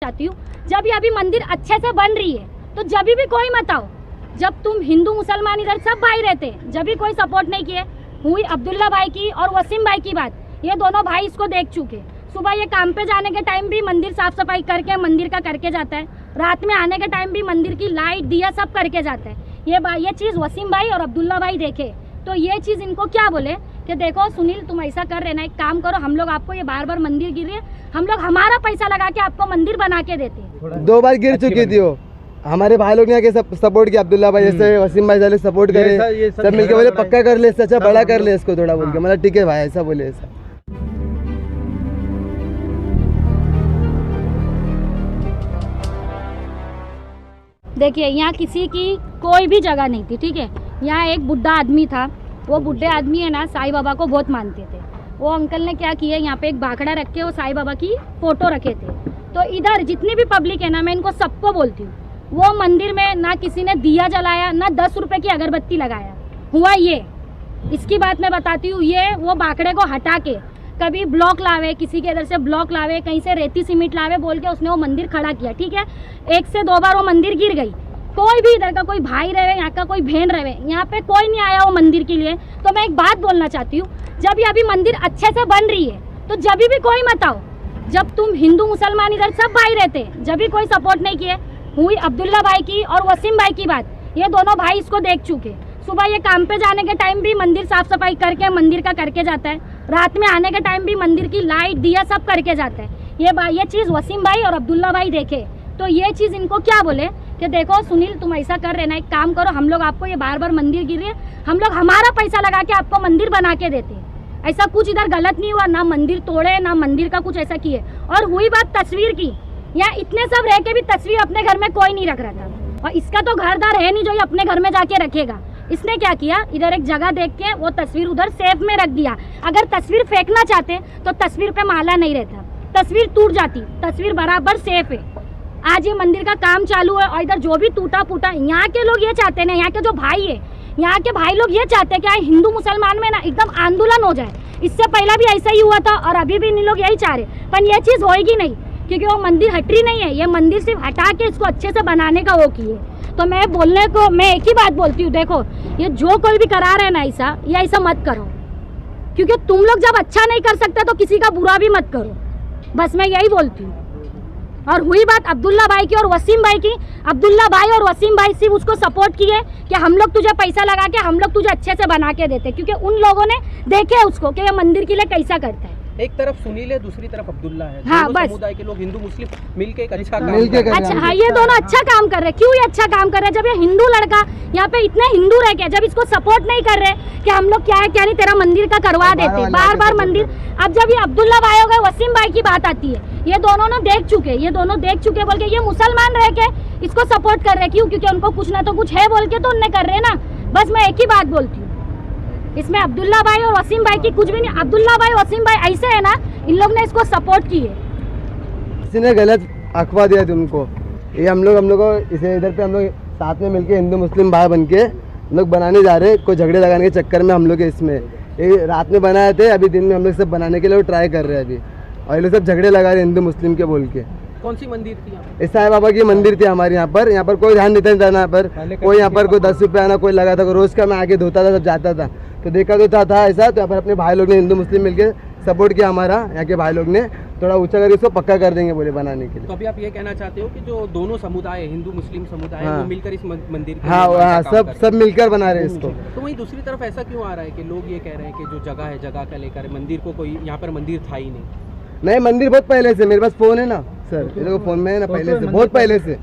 चाहती हूँ, जब ये अभी मंदिर अच्छे से बन रही है तो जब भी कोई मत आओ, जब तुम हिंदू मुसलमान इधर सब भाई रहते, जब भी कोई सपोर्ट नहीं किए। हुई अब्दुल्ला भाई की और वसीम भाई की बात, ये दोनों भाई इसको देख चुके। सुबह ये काम पे जाने के टाइम भी मंदिर साफ सफाई करके मंदिर का करके जाता है, रात में आने के टाइम भी मंदिर की लाइट दिया सब करके जाता है। ये चीज़ वसीम भाई और अब्दुल्ला भाई देखे तो ये चीज़ इनको क्या बोले कि देखो सुनील तुम ऐसा कर रहे ना, एक काम करो, हम लोग आपको ये बार बार मंदिर गिर रही है, हम लोग हमारा पैसा लगा के आपको मंदिर बना के देते। 2 बार गिर चुकी थी वो, हमारे भाई लोग ने आके सपोर्ट किया, अब्दुल्ला भाई जैसे वसीम भाई जैसे सपोर्ट करे, सब मिलके बोले पक्का कर ले, अच्छा बड़ा कर ले इसको थोड़ा बोल के, मतलब ठीक है भाई ऐसा बोले। ऐसा देखिए यहाँ किसी की कोई भी जगह नहीं थी, ठीक है। यहाँ एक बुढ़ा आदमी था, वो बुढ़े आदमी है ना साईं बाबा को बहुत मानते थे। वो अंकल ने क्या किया, यहाँ पे एक बाखड़ा रख के वो साईं बाबा की फोटो रखे थे। तो इधर जितनी भी पब्लिक है ना, मैं इनको सबको बोलती हूँ, वो मंदिर में ना किसी ने दिया जलाया, ना 10 रुपए की अगरबत्ती लगाया। हुआ ये, इसकी बात मैं बताती हूँ, ये वो बाखड़े को हटा के कभी ब्लॉक लावे, किसी के इधर से ब्लॉक लावे, कहीं से रेती सीमेंट लावे बोल के उसने वो मंदिर खड़ा किया, ठीक है। 1 से 2 बार वो मंदिर गिर गई। कोई भी इधर का कोई भाई रहे, यहाँ का कोई बहन रहे, यहाँ पे कोई नहीं आया वो मंदिर के लिए। तो मैं एक बात बोलना चाहती हूँ, जब ये अभी मंदिर अच्छे से बन रही है तो जब भी कोई मत आओ, जब तुम हिंदू मुसलमान इधर सब भाई रहते, जब भी कोई सपोर्ट नहीं किए। हुई अब्दुल्ला भाई की और वसीम भाई की बात, ये दोनों भाई इसको देख चुके। सुबह ये काम पे जाने के टाइम भी मंदिर साफ सफाई करके मंदिर का करके जाता है, रात में आने के टाइम भी मंदिर की लाइट दिया सब करके जाता है। ये चीज़ वसीम भाई और अब्दुल्ला भाई देखे तो ये चीज़ इनको क्या बोले कि देखो सुनील तुम ऐसा कर रहे ना, एक काम करो, हम लोग आपको ये बार बार मंदिर गिर रही है, हम लोग हमारा पैसा लगा के आपको मंदिर बना के देते। ऐसा कुछ इधर गलत नहीं हुआ, ना मंदिर तोड़े ना मंदिर का कुछ ऐसा किए। और हुई बात तस्वीर की, यहाँ इतने सब रह के भी तस्वीर अपने घर में कोई नहीं रख रहा था, और इसका तो घरदार है नहीं जो ये अपने घर में जाके रखेगा। इसने क्या किया, इधर एक जगह देख के वो तस्वीर उधर सेफ में रख दिया। अगर तस्वीर फेंकना चाहते तो तस्वीर पे माला नहीं रहता, तस्वीर टूट जाती, तस्वीर बराबर सेफ है। आज ये मंदिर का काम चालू है और इधर जो भी टूटा फूटा, यहाँ के लोग ये चाहते हैं, यहाँ के जो भाई है, यहाँ के भाई लोग ये चाहते हैं कि हिंदू मुसलमान में ना एकदम आंदोलन हो जाए। इससे पहला भी ऐसा ही हुआ था और अभी भी इन लोग यही चाह रहे, पर ये चीज़ होएगी नहीं, क्योंकि वो मंदिर हट रही नहीं है। ये मंदिर सिर्फ हटा के इसको अच्छे से बनाने का वो किए। तो मैं एक ही बात बोलती हूँ, देखो ये जो कोई भी करा रहे हैं ना ऐसा, ये ऐसा मत करो, क्योंकि तुम लोग जब अच्छा नहीं कर सकते तो किसी का बुरा भी मत करो, बस मैं यही बोलती हूँ। और हुई बात अब्दुल्ला भाई की और वसीम भाई की, अब्दुल्ला भाई और वसीम भाई सिर्फ उसको सपोर्ट किए कि हम लोग तुझे पैसा लगा के हम लोग तुझे अच्छे से बना के देते, क्योंकि उन लोगों ने देखे उसको कि ये मंदिर के लिए कैसा करता है। एक तरफ सुनील है, दूसरी तरफ अब्दुल्ला है। हाँ, बस समुदाय के लोग हिंदू मुस्लिम मिलके एक अच्छा काम अच्छा, हाँ ये दोनों अच्छा काम कर रहे हैं। क्यों ये अच्छा काम कर रहे हैं? जब ये हिंदू लड़का यहाँ पे इतने हिंदू रह के जब इसको सपोर्ट नहीं कर रहे कि हम लोग क्या है क्या नहीं तेरा मंदिर का करवा देते, बार बार मंदिर। अब जब ये अब्दुल्ला भाई हो गए, वसीम भाई की बात आती है, ये दोनों देख चुके बोल के ये मुसलमान रह के इसको सपोर्ट कर रहे। क्यों? क्योंकि उनको कुछ ना तो कुछ है बोल के तो उनने कर रहे ना। बस मैं एक ही बात बोलती हूँ, इसमें अब्दुल्ला भाई और वसीम भाई की कुछ भी नहीं। अब्दुल्ला भाई वसीम भाई ऐसे है ना, इन लोग ने इसको सपोर्ट की है। किसी ने गलत अखवा दिया तुमको, ये हम लोग को इसे इधर पे हम लोग साथ में मिलके हिंदू मुस्लिम भाई बन के हम लोग बनाने जा रहे हैं। कोई झगड़े लगाने के चक्कर में हम लोग इसमें ये रात में बनाए थे, अभी दिन में हम लोग सब बनाने के लिए ट्राई कर रहे हैं अभी, और ये लोग सब झगड़े लगा रहे हिंदू मुस्लिम के बोल के। कौन सी मंदिर थी? साईं बाबा की मंदिर थी हमारे यहाँ पर कोई ध्यान देता था, यहाँ पर कोई यहाँ पर कोई 10 रुपये आना कोई लगा था, रोज का मैं आगे धोता था, सब जाता था, तो देखा तो था ऐसा। तो यहाँ पर अपने भाई लोग ने हिंदू मुस्लिम मिलके सपोर्ट किया, हमारा यहाँ के भाई लोग ने थोड़ा ऊंचा करके इसको पक्का कर देंगे बोले बनाने के लिए। तो अभी आप ये कहना चाहते हो कि जो दोनों समुदाय हिंदू मुस्लिम समुदाय हाँ, वो मिलकर इस मंदिर हाँ सब मिलकर बना रहे हैं इसको। तो वहीं दूसरी तरफ ऐसा क्यों आ रहा है कि लोग ये कह रहे हैं कि जो जगह है, जगह का लेकर मंदिर को कोई यहाँ पर मंदिर था ही नहीं? मंदिर बहुत पहले से, मेरे पास फोन है ना सर, ये देखो फोन में है ना, पहले से बहुत पहले से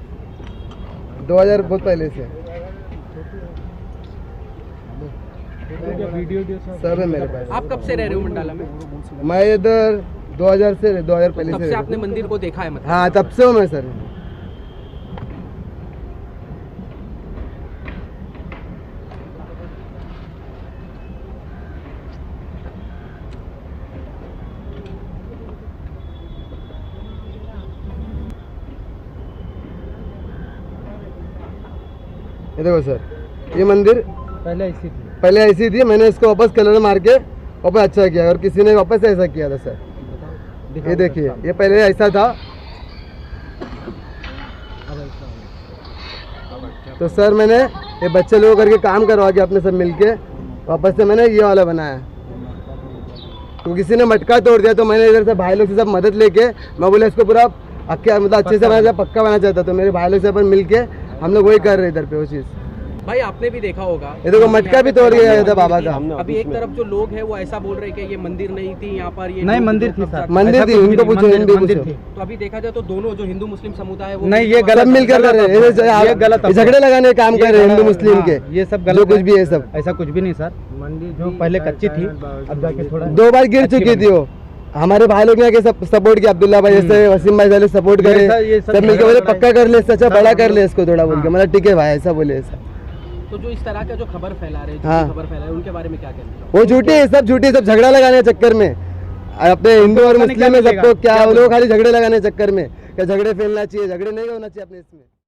2000 बहुत पहले से सब है मेरे पास। आप कब से रह रहे हो मंडाला में? मैं इधर 2000 पहले तब से से आपने मंदिर को देखा है मतलब? हाँ तब से हूँ मैं सर। ये देखो सर, ये मंदिर पहले ऐसी थी, मैंने इसको वापस कलर मार के वापस अच्छा किया, और किसी ने वापस ऐसा किया था सर। ये देखिए, ये पहले ऐसा था, तो सर मैंने ये बच्चे लोगों करके काम करवा के अपने सब मिलके वापस से मैंने ये वाला बनाया। तो किसी ने मटका तोड़ दिया तो मैंने इधर से भाई लोग से सब मदद लेके मैं बोला इसको पूरा मतलब अच्छे से बनाना पक्का बनाना चाहता। तो मेरे भाई लोग से अपन मिलके हम लोग वही कर रहे इधर पे वो चीज़। भाई आपने भी देखा होगा ये देखो मटका भी तोड़ गया था बाबा का। अभी एक तरफ जो लोग हैं वो ऐसा बोल रहे हैं कि ये मंदिर नहीं थी यहाँ पर, ये नहीं लोग मंदिर जो थी कब्जा सर, मंदिर थी, उनको पूछो, इनको पूछो। तो अभी देखा जाए तो दोनों जो हिंदू मुस्लिम समुदाय है वो नहीं, ये सब गलत मिलकर कर रहे हैं, ये गलत ये झगड़े लगाने का काम कर रहे हैं हिंदू मुस्लिम के। ये सब जो गलत कुछ भी है सब ऐसा कुछ भी नहीं सर। मंदिर जो पहले कच्ची थी अब जाके थोड़ा 2 बार गिर चुकी थी वो। हमारे भाई लोग ने आके सब सपोर्ट किया, अब्दुल्ला भाई जैसे वसीम भाई साले सपोर्ट करे, ये सब सब मिलकर बोले पक्का कर ले, अच्छा बड़ा कर ले इसको थोड़ा बोल के, मतलब ठीक है भाई ऐसा बोले ऐसा। तो जो इस तरह का जो खबर फैला रहे हैं, हाँ। खबर फैला रहे हैं, उनके बारे में क्या कहना चाहिए? वो झूठी है, सब झूठी, सब झगड़ा लगाने के चक्कर में अपने हिंदू और मुस्लिम में सबको क्या वो लोग खाली झगड़े लगाने के चक्कर में क्या झगड़े फैलना चाहिए, झगड़े नहीं होना चाहिए अपने इसमें।